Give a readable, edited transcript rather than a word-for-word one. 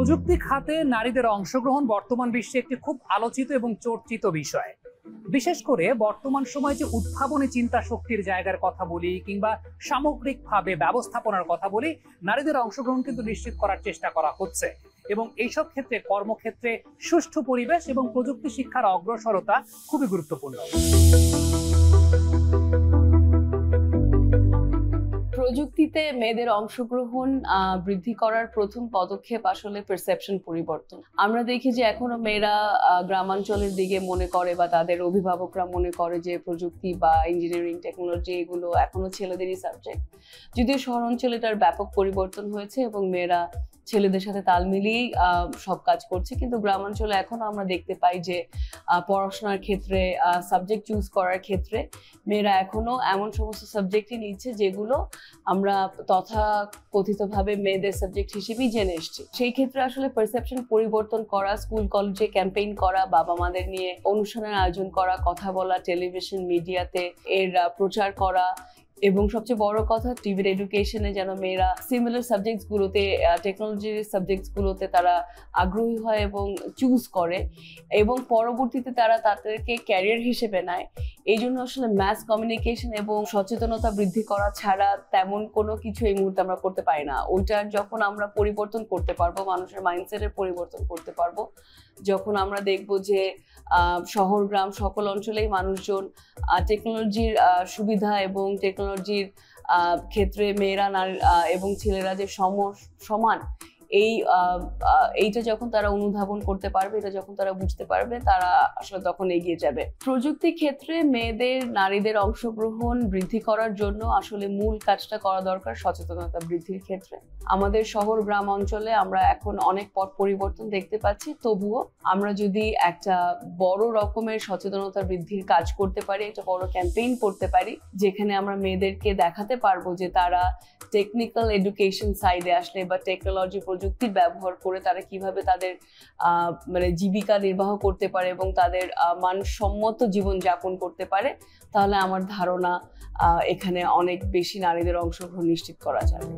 প্রযুক্তি খাতে নারীদের অংশগ্রহণ বর্তমান বিশ্বে একটি খুব আলোচিত এবং চর্চিত বিষয়। বিশেষ করে বর্তমান সময়ে যে উদ্ভাবনী চিন্তা শক্তির জায়গার কথা বলি কিংবা সামগ্রিকভাবে ব্যবস্থাপনার কথা বলি, নারীদের অংশগ্রহণ কিন্তু নিশ্চিত করার চেষ্টা করা হচ্ছে এবং এইসব ক্ষেত্রে কর্মক্ষেত্রে সুষ্ঠু পরিবেশ এবং প্রযুক্তি শিক্ষার অগ্রসরতা খুবই গুরুত্বপূর্ণ। প্রযুক্তিতে মেয়েদের অংশগ্রহণ বৃদ্ধি করার প্রথম পদক্ষেপ আসলে পারসেপশন পরিবর্তন। আমরা দেখি যে এখনো মেয়েরা গ্রামাঞ্চলের দিকে মনে করে বা তাদের অভিভাবকরা মনে করে যে প্রযুক্তি বা ইঞ্জিনিয়ারিং টেকনোলজি এগুলো এখনো ছেলেদেরই সাবজেক্ট। যদিও শহর অঞ্চলে এটার ব্যাপক পরিবর্তন হয়েছে এবং মেয়েরা ছেলেদের সাথে তাল মিলিয়েই সব কাজ করছে, কিন্তু গ্রামাঞ্চলে এখনো আমরা দেখতে পাই যে পড়াশোনার ক্ষেত্রে সাবজেক্ট চুজ করার ক্ষেত্রে মেয়েরা এখনো এমন সমস্ত সাবজেক্টই নিচ্ছে যেগুলো আমরা তথাকথিতভাবে মেয়েদের সাবজেক্ট হিসেবেই জেনে এসেছি। সেই ক্ষেত্রে আসলে পারসেপশন পরিবর্তন করা, স্কুল কলেজে ক্যাম্পেইন করা, বাবা মাদের নিয়ে অনুষ্ঠানের আয়োজন করা, কথা বলা, টেলিভিশন মিডিয়াতে এর প্রচার করা এবং সবচেয়ে বড় কথা টিভির এডুকেশনে যেন মেয়েরা সিমিলার সাবজেক্টসগুলোতে, টেকনোলজির সাবজেক্টসগুলোতে তারা আগ্রহী হয় এবং চুজ করে এবং পরবর্তীতে তারা তাদেরকে ক্যারিয়ার হিসেবে নেয়। এই জন্য আসলে ম্যাস কমিউনিকেশন এবং সচেতনতা বৃদ্ধি করা ছাড়া তেমন কোনো কিছু এই মুহূর্তে আমরা করতে পারি না। ওইটার যখন আমরা পরিবর্তন করতে পারবো, মানুষের মাইন্ডসেটের পরিবর্তন করতে পারবো, যখন আমরা দেখবো যে শহর গ্রাম সকল অঞ্চলেই মানুষজন টেকনোলজির সুবিধা এবং টেকনোলজির ক্ষেত্রে মেয়েরা এবং ছেলেরা যে সমান এইটা যখন তারা অনুধাবন করতে পারবে, এটা যখন তারা বুঝতে পারবে, তারা আসলে তখন এগিয়ে যাবে। প্রযুক্তি ক্ষেত্রে নারীদের অংশগ্রহণ বৃদ্ধি করার জন্য আসলে মূল কাজটা করা দরকার সচেতনতা বৃদ্ধির ক্ষেত্রে। আমাদের শহর গ্রাম অঞ্চলে আমরা এখন অনেক পথ পরিবর্তন দেখতে পাচ্ছি, তবুও আমরা যদি একটা বড় রকমের সচেতনতা বৃদ্ধির কাজ করতে পারি, একটা বড় ক্যাম্পেইন করতে পারি, যেখানে আমরা মেয়েদেরকে দেখাতে পারবো যে তারা টেকনিক্যাল এডুকেশন সাইডে আসলে বা টেকনোলজি প্রযুক্তির ব্যবহার করে তারা কিভাবে তাদের জীবিকা নির্বাহ করতে পারে এবং তাদের মানসম্মত জীবন যাপন করতে পারে, তাহলে আমার ধারণা এখানে অনেক বেশি নারীদের অংশগ্রহণ নিশ্চিত করা যাবে।